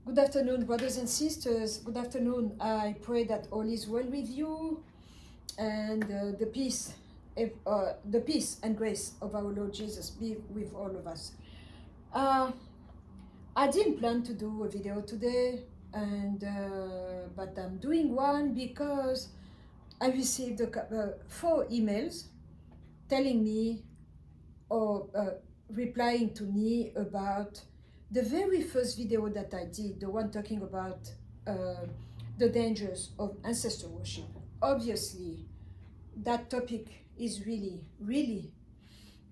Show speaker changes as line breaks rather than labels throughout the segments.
Good afternoon, brothers and sisters. Good afternoon. I pray that all is well with you, and the peace and grace of our Lord Jesus be with all of us. Uh, I didn't plan to do a video today, and but I'm doing one because I received 4 emails telling me or replying to me about the very first video that I did, the one talking about uh, the dangers of ancestor worship. Obviously, that topic is really, really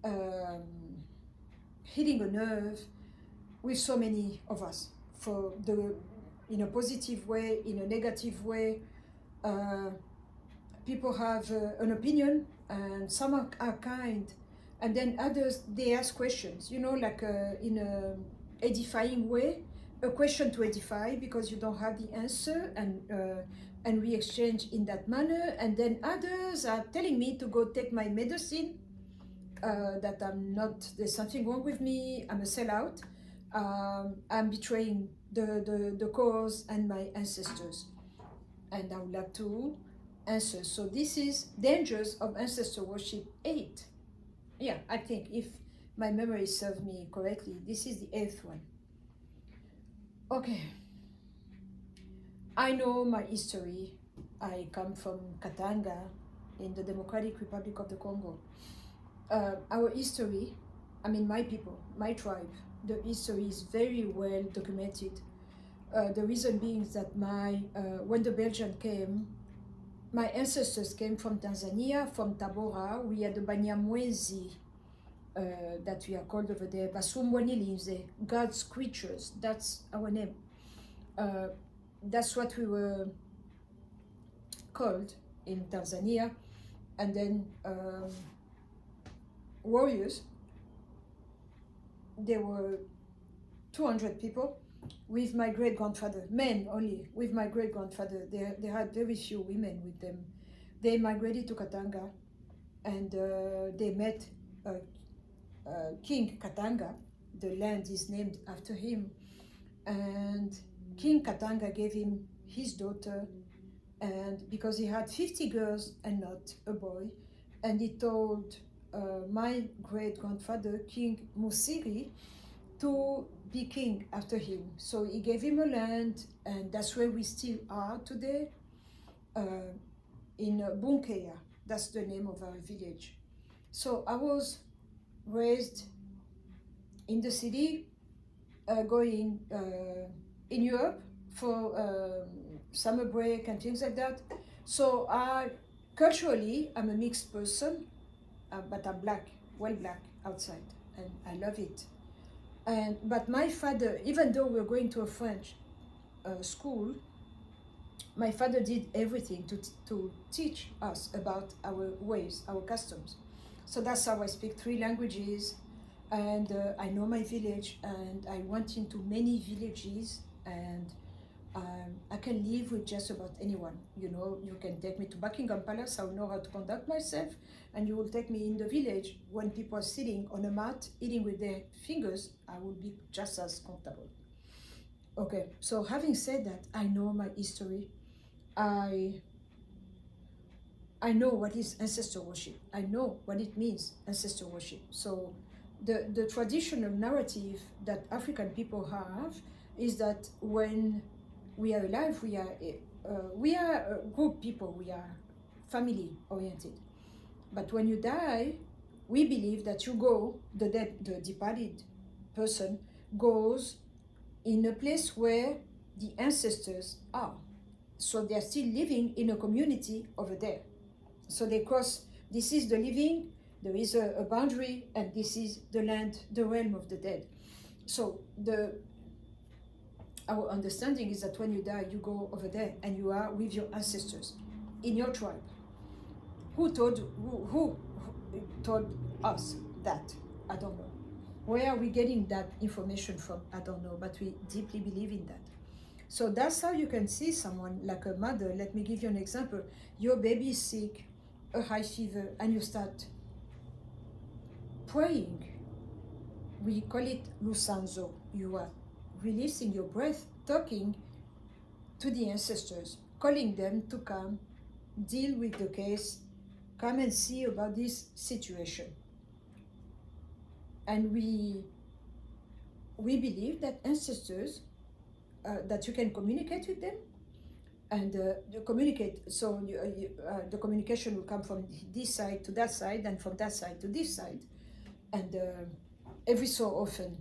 um, hitting a nerve with so many of us, for the in a positive way, in a negative way. Uh, People have an opinion, and some are kind, and then others they ask questions, like in a edifying way, a question to edify because you don't have the answer, and we exchange in that manner. And then others are telling me to go take my medicine, that I'm not, there's something wrong with me, I'm a sellout, I'm betraying the cause and my ancestors, and I would like to answer. So this is Dangers of Ancestor Worship 8. Yeah, I think if my memory serves me correctly, this is the 8th one. Okay, I know my history. I come from Katanga in the Democratic Republic of the Congo. Our history, I mean my people, my tribe, the history is very well documented. The reason being is that when the Belgians came, my ancestors came from Tanzania, from Tabora. We had the Banyamwezi, that we are called over there, Basumbwanilize, God's creatures. That's our name. That's what we were called in Tanzania. And then warriors, there were 200 people with my great-grandfather, men only, with my great-grandfather. They had very few women with them. They migrated to Katanga, and they met King Katanga. The land is named after him. And King Katanga gave him his daughter, and because he had 50 girls and not a boy, and he told my great-grandfather, King Musiri, to be king after him. So he gave him a land, and that's where we still are today, in Bunkeya. That's the name of our village. So I was raised in the city, going in Europe for summer break and things like that. So culturally, I'm a mixed person, but I'm black, well black outside, and I love it. But my father, even though we were going to a French school, my father did everything to teach us about our ways, our customs. So that's how I speak 3 languages, and I know my village, and I went into many villages, and I can live with just about anyone. You can take me to Buckingham Palace, I will know how to conduct myself, and you will take me in the village when people are sitting on a mat eating with their fingers, I will be just as comfortable. Okay, so having said that, I know my history. I know what is ancestor worship. I know what it means, ancestor worship. So the traditional narrative that African people have is that when we are alive, we are a group people, we are family oriented. But when you die, we believe that the dead, the departed person goes in a place where the ancestors are. So they are still living in a community over there. So they cross, this is the living, there is a boundary, and this is the land, the realm of the dead. So our understanding is that when you die, you go over there and you are with your ancestors in your tribe. Who told us that? I don't know. Where are we getting that information from? I don't know, but we deeply believe in that. So that's how you can see someone like a mother. Let me give you an example. Your baby is sick, a high fever, and you start praying. We call it Lusanzo. You are releasing your breath, talking to the ancestors, calling them to come, deal with the case, come and see about this situation. And we believe that ancestors, that you can communicate with them, and you communicate. So the communication will come from this side to that side, and from that side to this side. And every so often,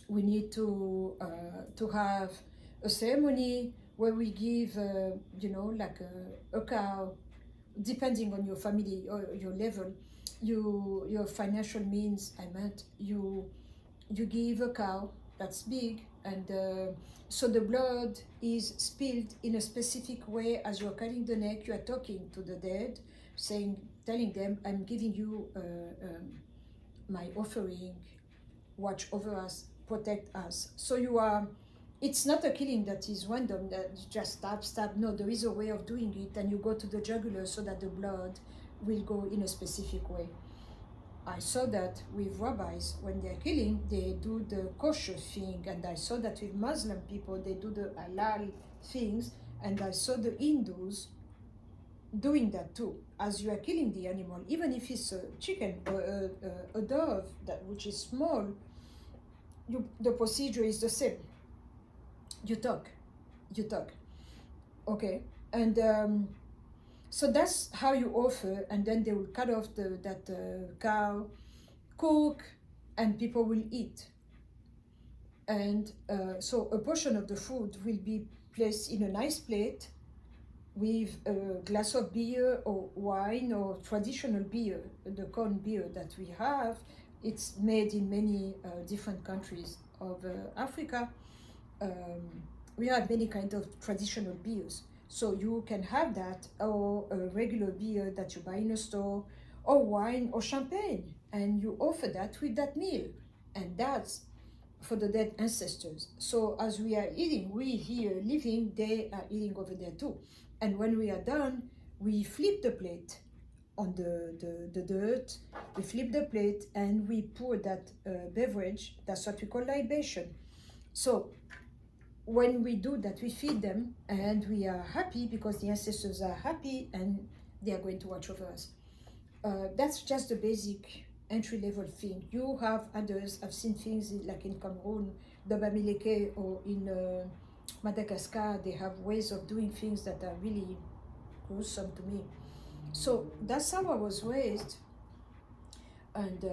we need to have a ceremony where we give, like a cow, depending on your family or your level, your financial means. I meant you give a cow that's big, and so the blood is spilled in a specific way. As you're cutting the neck, you are talking to the dead, telling them, I'm giving you my offering, watch over us, protect us. So it's not a killing that is random, that you just stab. No, there is a way of doing it, and you go to the jugular so that the blood will go in a specific way. I saw that with rabbis, when they're killing, they do the kosher thing, and I saw that with Muslim people, they do the halal things, and I saw the Hindus doing that too. As you are killing the animal, even if it's a chicken or a dove, which is small, the procedure is the same. You talk, okay, and so that's how you offer, and then they will cut off that cow, cook, and people will eat. And so a portion of the food will be placed in a nice plate with a glass of beer or wine or traditional beer, the corn beer that we have. It's made in many different countries of Africa. We have many kinds of traditional beers. So you can have that, or a regular beer that you buy in a store, or wine or champagne, and you offer that with that meal. And that's for the dead ancestors. So as we are eating, we here living, they are eating over there too. And when we are done, we flip the plate on the dirt, we flip the plate, and we pour that beverage. That's what we call libation. So when we do that, we feed them, and we are happy because the ancestors are happy, and they are going to watch over us. That's just the basic entry-level thing. You have others. I've seen things like in Cameroon, the Bamileke, or in Madagascar. They have ways of doing things that are really gruesome to me. So that's how I was raised. And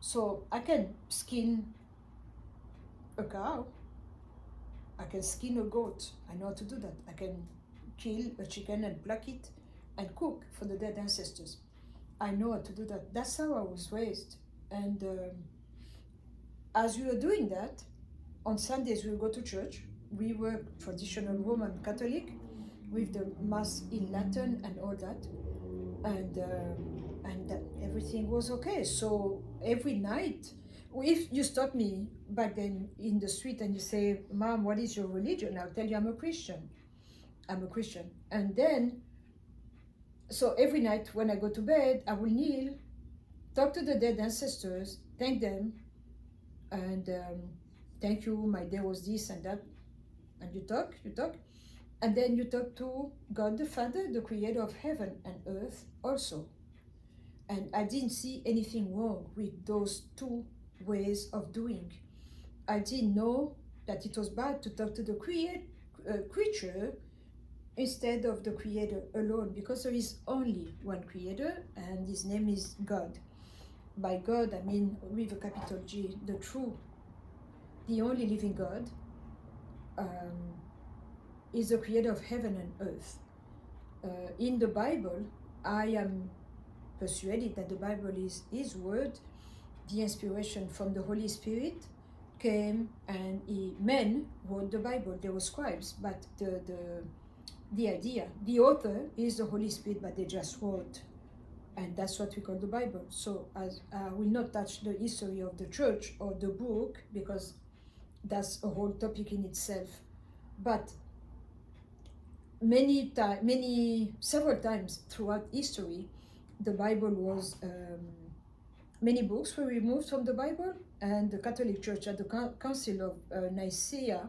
so I can skin a cow, I can skin a goat. I know how to do that. I can kill a chicken and pluck it and cook for the dead ancestors. I know how to do that. That's how I was raised. And as we were doing that, on Sundays we would go to church. We were traditional Roman Catholic with the Mass in Latin and all that. And everything was okay. So every night, if you stop me back then in the street and you say, Mom, what is your religion? I'll tell you I'm a Christian. And then, so every night when I go to bed, I will kneel, talk to the dead ancestors, thank them, and thank you, my day was this and that. And you talk, and then you talk to God the Father, the creator of heaven and earth also. And I didn't see anything wrong with those two ways of doing. I didn't know that it was bad to talk to the creature instead of the creator alone, because there is only one creator, and his name is God. By God, I mean with a capital G, the true, the only living God, is the creator of heaven and earth. In the Bible, I am persuaded that the Bible is his word. The inspiration from the Holy Spirit came, and men wrote the Bible. They were scribes, but the idea, the author is the Holy Spirit, but they just wrote, and that's what we call the Bible. So as I will not touch the history of the church or the book, because that's a whole topic in itself. But several times throughout history, the Bible was Many books were removed from the Bible, and the Catholic Church at the Council of Nicaea,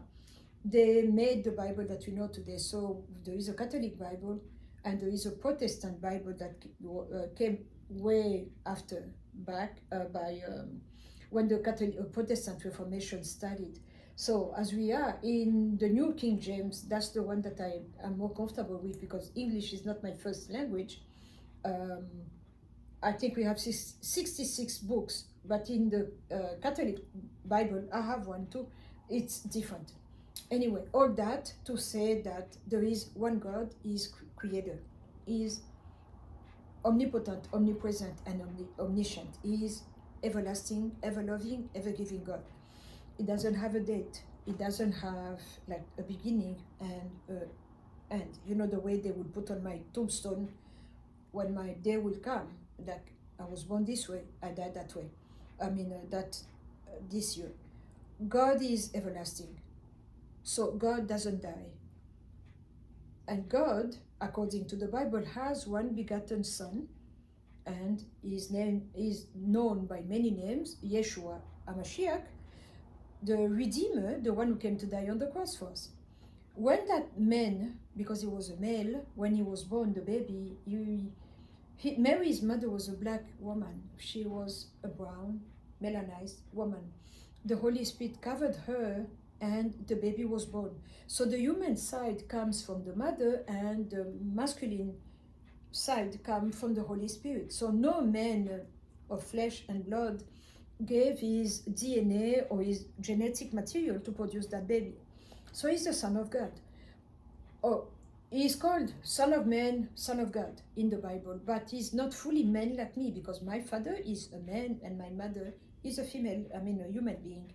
they made the Bible that we know today. So there is a Catholic Bible and there is a Protestant Bible that came way after, back by when the Catholic Protestant Reformation started. So as we are in the New King James, that's the one that I am more comfortable with because English is not my first language. I think we have 66 books, but in the Catholic Bible, I have one too. It's different. Anyway, all that to say that there is one God, is creator, is omnipotent, omnipresent, and omniscient. He is everlasting, ever-loving, ever-giving God. It doesn't have a date. It doesn't have like a beginning and end. You know the way they would put on my tombstone when my day will come, like I was born this way, I died that way. I mean this year. God is everlasting. So God doesn't die. And God, according to the Bible, has one begotten Son, and his name is known by many names, Yeshua HaMashiach, the Redeemer, the one who came to die on the cross for us. When that man, because he was a male, when he was born, the baby, Mary's mother was a black woman. She was a brown, melanized woman. The Holy Spirit covered her and the baby was born. So the human side comes from the mother and the masculine side comes from the Holy Spirit. So no man of flesh and blood gave his DNA or his genetic material to produce that baby. So he's the Son of God. Oh, he is called Son of Man, Son of God in the Bible, but he's not fully man like me because my father is a man and my mother is a female, a human being.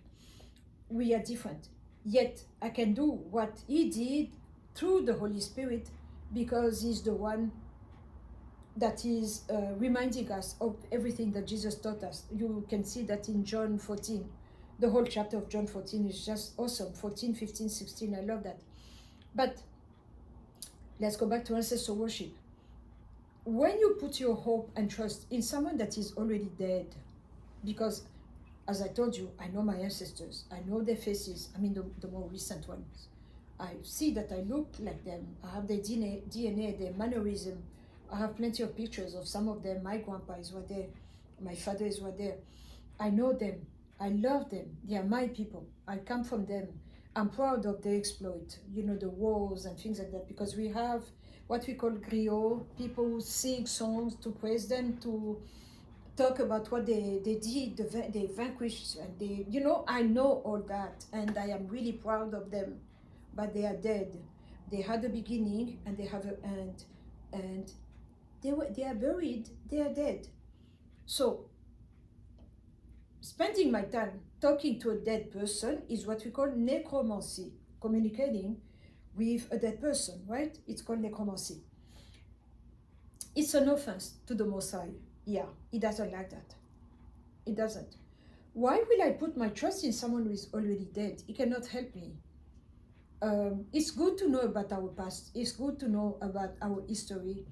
We are different. Yet I can do what he did through the Holy Spirit because he's the one that is reminding us of everything that Jesus taught us. You can see that in John 14. The whole chapter of John 14 is just awesome. 14, 15, 16, I love that. But let's go back to ancestor worship. When you put your hope and trust in someone that is already dead, because as I told you, I know my ancestors, I know their faces, the more recent ones. I see that I look like them, I have their DNA, their mannerism. I have plenty of pictures of some of them. My grandpas were there, my fathers were there. I know them, I love them, they are my people, I come from them. I'm proud of their exploit, the wars and things like that, because we have what we call griot, people who sing songs to praise them, to talk about what they did, they vanquished, and I know all that, and I am really proud of them, but they are dead. They had a beginning, and they have an end, and they are buried, they are dead. So, spending my time talking to a dead person is what we call necromancy, communicating with a dead person, right? It's called necromancy. It's an offense to the Most High. Yeah, he doesn't like that. He doesn't. Why will I put my trust in someone who is already dead? He cannot help me. It's good to know about our past. It's good to know about our history.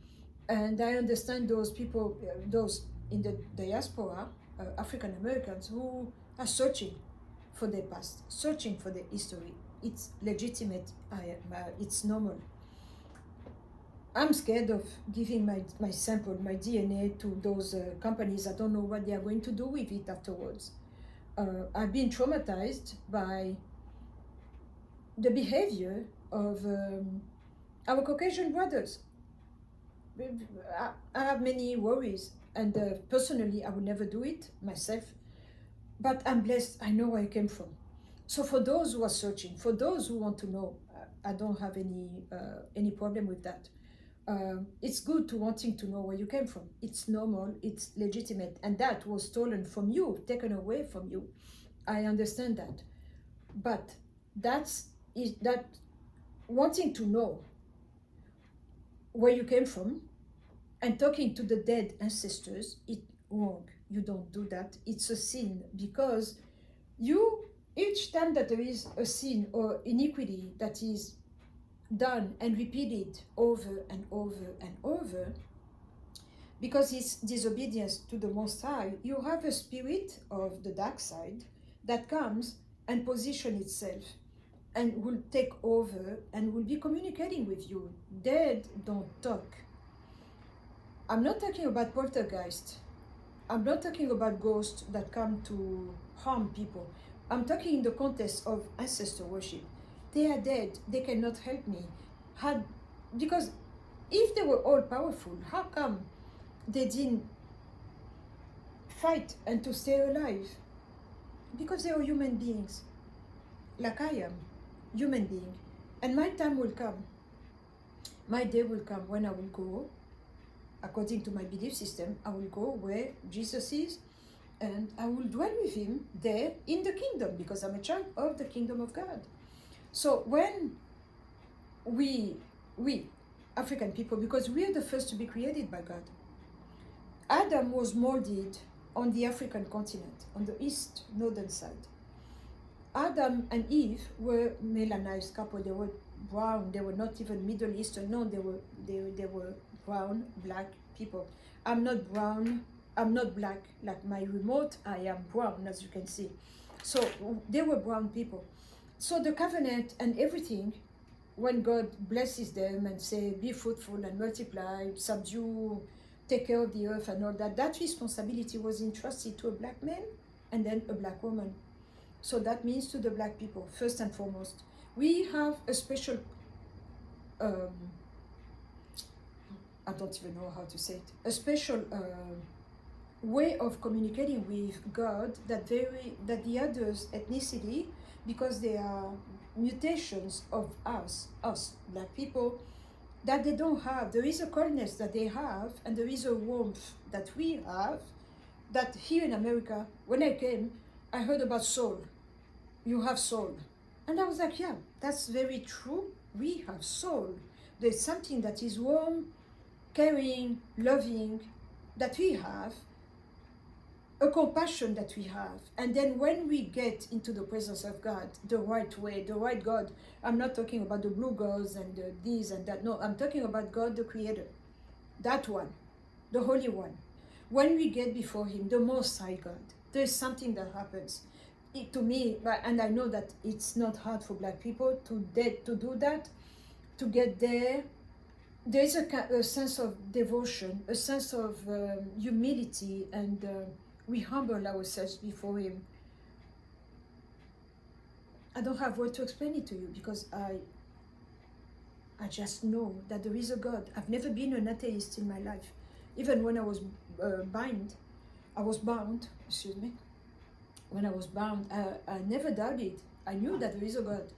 And I understand those people, those in the diaspora, African Americans, who are searching for their past, searching for their history. It's legitimate, it's normal. I'm scared of giving my sample, my DNA to those companies. I don't know what they are going to do with it afterwards. I've been traumatized by the behavior of our Caucasian brothers. I have many worries, and personally, I would never do it myself, but I'm blessed. I know where I came from. So for those who are searching, for those who want to know, I don't have any problem with that. It's good to wanting to know where you came from. It's normal, it's legitimate, and that was stolen from you, taken away from you. I understand that, but that wanting to know where you came from and talking to the dead ancestors, it's wrong. You don't do that. It's a sin, because each time that there is a sin or iniquity that is done and repeated over and over and over, because it's disobedience to the Most High, you have a spirit of the dark side that comes and position itself and will take over and will be communicating with you. Dead don't talk. I'm not talking about poltergeist. I'm not talking about ghosts that come to harm people. I'm talking in the context of ancestor worship. They are dead. They cannot help me. Because if they were all powerful, how come they didn't fight and to stay alive? Because they are human beings, like I am, human being. And my time will come. My day will come when I will go, according to my belief system, I will go where Jesus is, and I will dwell with him there in the kingdom, because I'm a child of the kingdom of God. So when we African people, because we are the first to be created by God, Adam was molded on the African continent, on the east northern side. Adam and Eve were melanized couple. They were brown. They were not even Middle Eastern. No, they were brown, black people. I'm not brown. I'm not black like my remote. I am brown, as you can see. So they were brown people. So the covenant and everything, when God blesses them and say, be fruitful and multiply, subdue, take care of the earth and all that, that responsibility was entrusted to a black man and then a black woman. So that means to the black people, first and foremost. We have a special, I don't even know how to say it, a special way of communicating with God that the others ethnicity, because they are mutations of us black people, that they don't have. There is a coldness that they have, and there is a warmth that we have, that here in America, when I came, I heard about soul. You have soul. And I was like, yeah, that's very true. We have soul. There's something that is warm, caring, loving, that we have, a compassion that we have. And then when we get into the presence of God, the right way, the right God, I'm not talking about the blue gods and the this and that. No, I'm talking about God, the Creator. That one, the Holy One. When we get before Him, the Most High God, there's something that happens. To me, and I know that it's not hard for black people to do that, to get there. There is a sense of devotion, a sense of humility, and we humble ourselves before Him. I don't have word to explain it to you, because I just know that there is a God. I've never been an atheist in my life. Even when I was bound, excuse me. When I was bound, I never doubted. I knew that there is a God.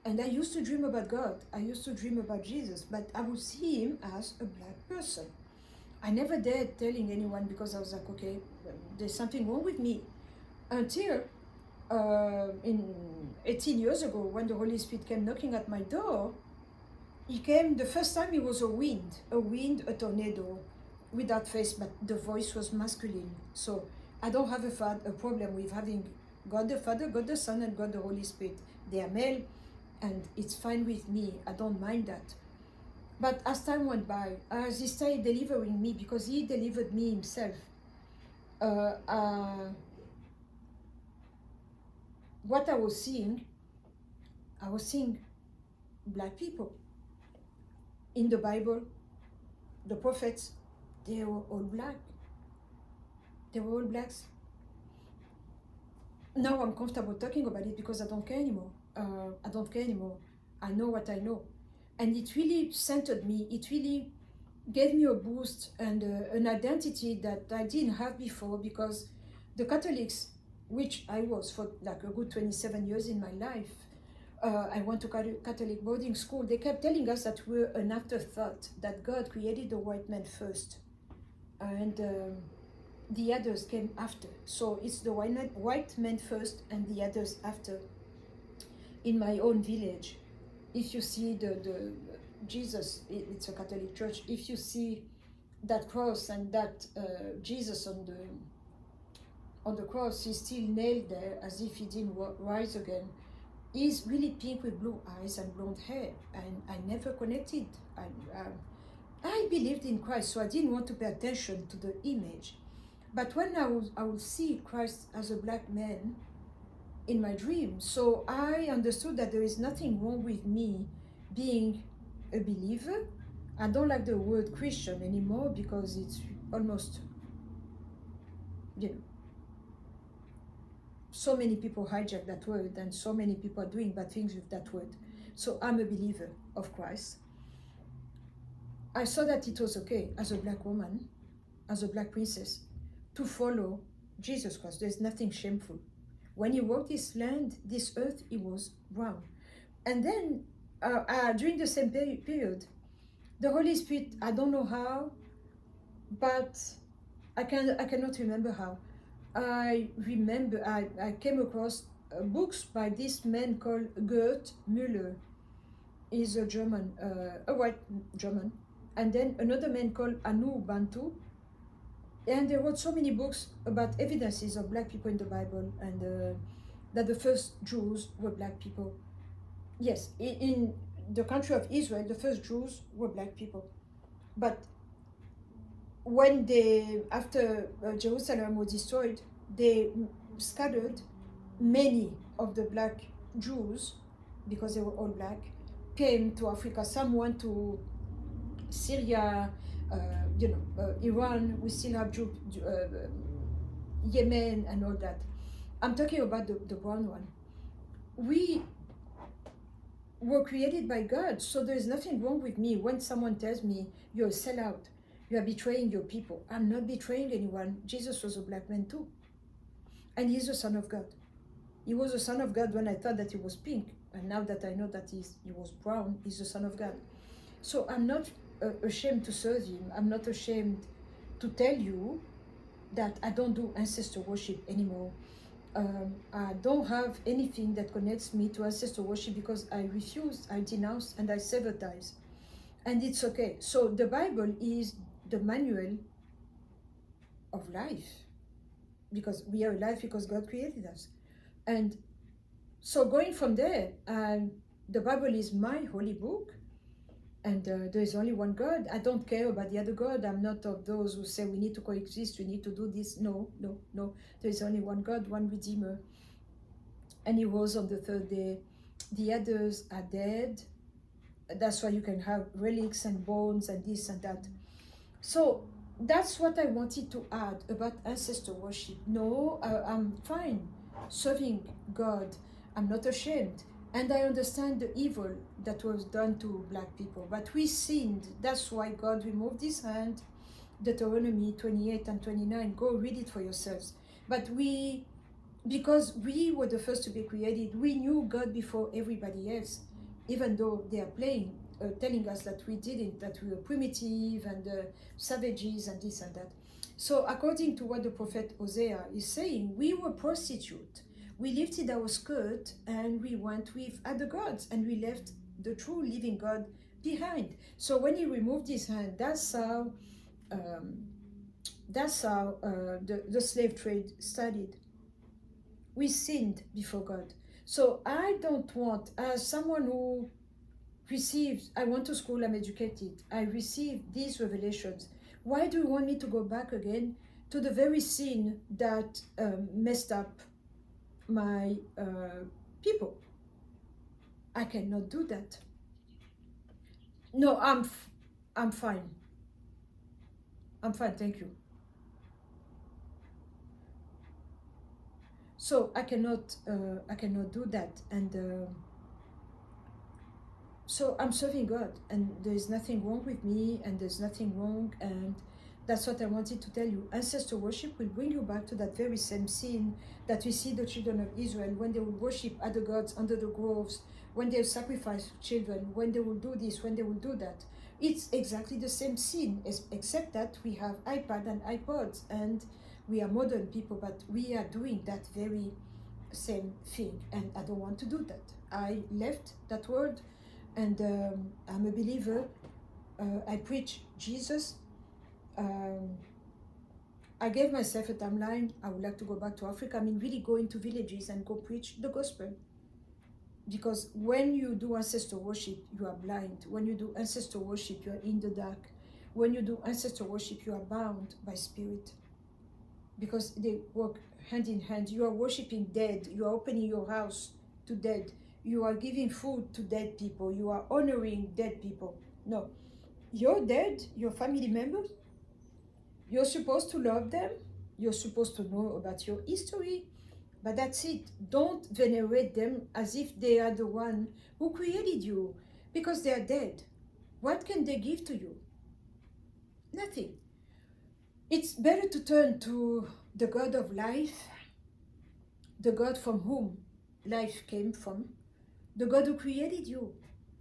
And I used to dream about God. I used to dream about Jesus, but I would see Him as a black person. I never dared telling anyone, because I was like, okay, there's something wrong with me. Until in 18 years ago, when the Holy Spirit came knocking at my door, He came, the first time it was a wind, a tornado, without face, but the voice was masculine. So I don't have a problem with having God the Father, God the Son, and God the Holy Spirit. They are male, and it's fine with me. I don't mind that. But as time went by, as He started delivering me, because He delivered me Himself, what I was seeing black people. In the Bible, the prophets, they were all black. They were all blacks. Now I'm comfortable talking about it because I don't care anymore. I know what I know. And it really centered me. It really gave me a boost and an identity that I didn't have before, because the Catholics, which I was for like a good 27 years in my life, I went to Catholic boarding school. They kept telling us that we're an afterthought, that God created the white man first, and the others came after. So it's the white man first and the others after. In my own village, if you see the Jesus, it's a Catholic church, if you see that cross and that Jesus on the cross, he's still nailed there as if he didn't rise again. He's really pink with blue eyes and blonde hair, and I never connected. I believed in Christ, so I didn't want to pay attention to the image. But when I would see Christ as a black man in my dream, so I understood that there is nothing wrong with me being a believer. I don't like the word Christian anymore because it's almost, you know, so many people hijack that word and so many people are doing bad things with that word. So I'm a believer of Christ. I saw that it was okay as a black woman, as a black princess, to follow Jesus Christ. There's nothing shameful. When he walked this land, this earth, he was brown. And then during the same period, the Holy Spirit, I don't know how, but I cannot remember how. I remember I came across books by this man called Gerd Müller. He's a German, a white German. And then another man called Anu Bantu. And they wrote so many books about evidences of black people in the Bible and that the first Jews were black people. Yes, in the country of Israel, the first Jews were black people. But when after Jerusalem was destroyed, they scattered many of the black Jews, because they were all black, came to Africa. Some went to Syria, Iran. We still have Yemen and all that. I'm talking about the brown one. We were created by God, so there is nothing wrong with me when someone tells me you're a sellout, you are betraying your people. I'm not betraying anyone. Jesus was a black man too, and he's the Son of God. He was the Son of God when I thought that he was pink, and now that I know that he was brown, he's the Son of God. So I'm not ashamed to serve him. I'm not ashamed to tell you that I don't do ancestor worship anymore. I don't have anything that connects me to ancestor worship because I refuse, I denounce, and I sabotage. And it's okay. So the Bible is the manual of life, because we are alive because God created us. And so going from there, the Bible is my holy book, and there is only one God. I don't care about the other God. I'm not of those who say we need to coexist, we need to do this. No. There is only one God, one Redeemer. And he rose on the third day. The others are dead. That's why you can have relics and bones and this and that. So that's what I wanted to add about ancestor worship. No, I'm fine serving God. I'm not ashamed. And I understand the evil that was done to black people. But we sinned. That's why God removed his hand. Deuteronomy 28 and 29. Go read it for yourselves. But because we were the first to be created, we knew God before everybody else, even though they are telling us that we didn't, that we were primitive and savages and this and that. So according to what the prophet Hosea is saying, we were prostitutes. We lifted our skirt and we went with other gods and we left the true living God behind. So when he removed his hand, that's how the slave trade started. We sinned before God. So I don't want, as someone who receives, I went to school, I'm educated, I received these revelations. Why do you want me to go back again to the very sin that messed up my people? I cannot do that. No, I'm fine. I'm fine, thank you. So I cannot do that, and so I'm serving God, and there's nothing wrong with me, and there's nothing wrong, and that's what I wanted to tell you. Ancestor worship will bring you back to that very same scene that we see the children of Israel when they would worship other gods under the groves, when they sacrifice children, when they will do this, when they will do that. It's exactly the same scene, except that we have iPad and iPods, and we are modern people, but we are doing that very same thing, and I don't want to do that. I left that world, and I'm a believer. I preach Jesus. I gave myself a timeline. I would like to go back to Africa. I mean, really go into villages and go preach the gospel. Because when you do ancestor worship, you are blind. When you do ancestor worship, you are in the dark. when you do ancestor worship, you are bound by spirit because they work hand in hand. You are worshiping dead. You are opening your house to dead. You are giving food to dead people. You are honoring dead people. No, you're dead, your family members. You're supposed to love them. You're supposed to know about your history. But that's it. Don't venerate them as if they are the one who created you, because they are dead. What can they give to you? Nothing. It's better to turn to the God of life, the God from whom life came from, the God who created you.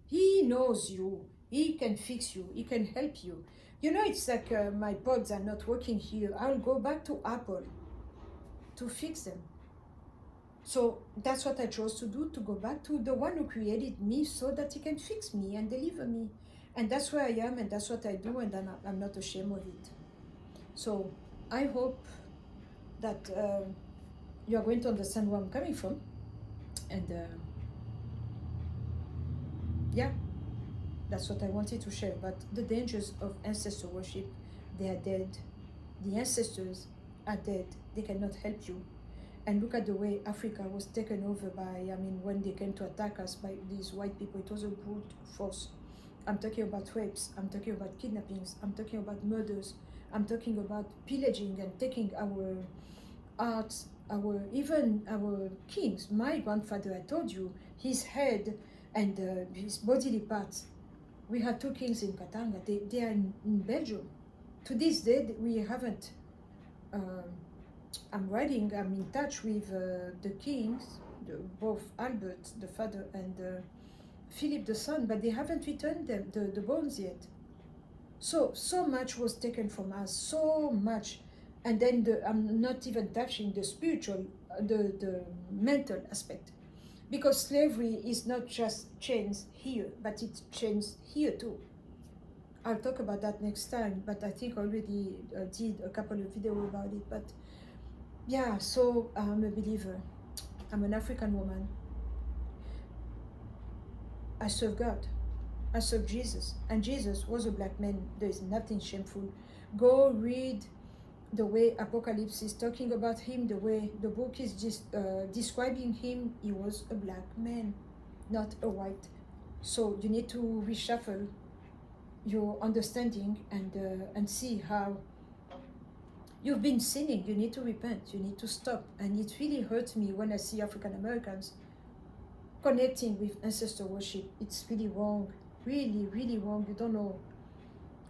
He knows you. He can fix you. He can help you. You know, it's like my pods are not working here. I'll go back to Apple to fix them. So that's what I chose to do, to go back to the one who created me so that he can fix me and deliver me. And that's where I am, and that's what I do, and I'm not ashamed of it. So I hope that you're going to understand where I'm coming from. And yeah, that's what I wanted to share. But the dangers of ancestor worship, they are dead. The ancestors are dead. They cannot help you. And look at the way Africa was taken over by, when they came to attack us by these white people, it was a brute force. I'm talking about rapes, I'm talking about kidnappings, I'm talking about murders, I'm talking about pillaging and taking our arts, even our kings. My grandfather, I told you, his head and his bodily parts. We had 2 kings in Katanga. They are in Belgium. To this day, we haven't. I'm in touch with the kings, both Albert, the father, and Philip, the son, but they haven't returned them, the bones yet. So much was taken from us, so much. And then I'm not even touching the spiritual, the mental aspect. Because slavery is not just chains here, but it's chains here too. I'll talk about that next time, but I think I already did a couple of videos about it. But yeah, so I'm a believer. I'm an African woman. I serve God. I serve Jesus. And Jesus was a black man. There is nothing shameful. Go read the way Apocalypse is talking about him, the way the book is just describing him. He was a black man, not a white. So you need to reshuffle your understanding and see how you've been sinning. You need to repent. You need to stop. And it really hurts me when I see African Americans connecting with ancestor worship. It's really wrong. Really, really wrong. You don't know.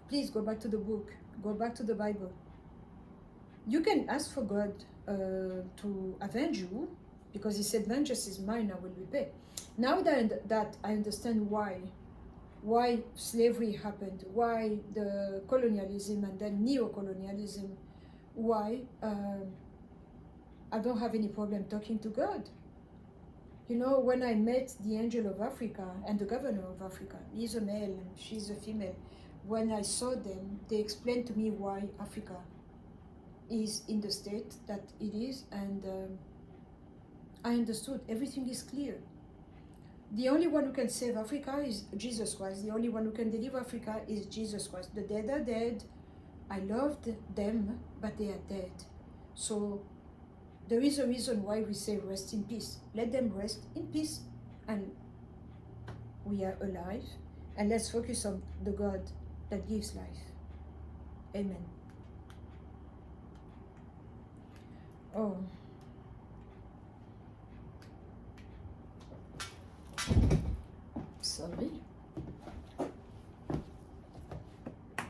Please go back to the book. Go back to the Bible. You can ask for God to avenge you, because he said, vengeance is mine, I will repay. Now that I understand why slavery happened, why the colonialism and then neo-colonialism, why I don't have any problem talking to God. You know, when I met the Angel of Africa and the Governor of Africa, he's a male and she's a female. When I saw them, they explained to me why Africa is in the state that it is, and I understood. Everything is clear. The only one who can save Africa is Jesus Christ. The only one who can deliver Africa is Jesus Christ. The dead are dead. I loved them, but they are dead. So there is a reason why we say rest in peace. Let them rest in peace, and we are alive. And let's focus on the God that gives life. Amen. Oh. Sorry.